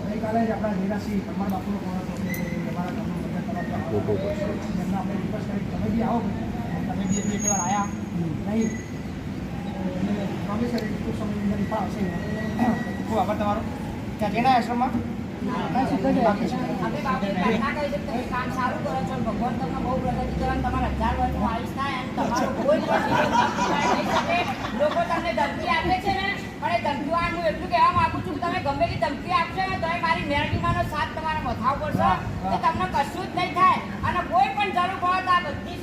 ગઈકાલે જ આપણા નિરાશી પરમાર બાપુનો ફોન હતો કે તમારા ગામનો મદદ કરવા એમને આપણે રિક્વેસ્ટ કરી તમે બી આવો તમે બી એક વાર આવ્યા નહીં એટલે પ્રોમિસ કરી ટૂંક સમયની અંદર પણ આવશે ખૂબ આભાર તમારો ત્યાં જેના આશ્રમમાં કામ સારું કરો છો ભગવાન તમને બહુ પ્રગતિ કરો તમારા 1000 વર્ષનું આયુષ થાય એમ તમારું કોઈ લોકો તમને ધમકી આપે છે ને પણ એ ધમકીઓ હું એટલું કહેવા માંગુ છું કે તમે ગમે તે ધમકી આપશો ને તો મારી મેરડીમાંનો સાથ તમારા મથાવ પડશે કે તમને કશું જ નહીં થાય અને કોઈ પણ જરૂર પડે તો આ બધી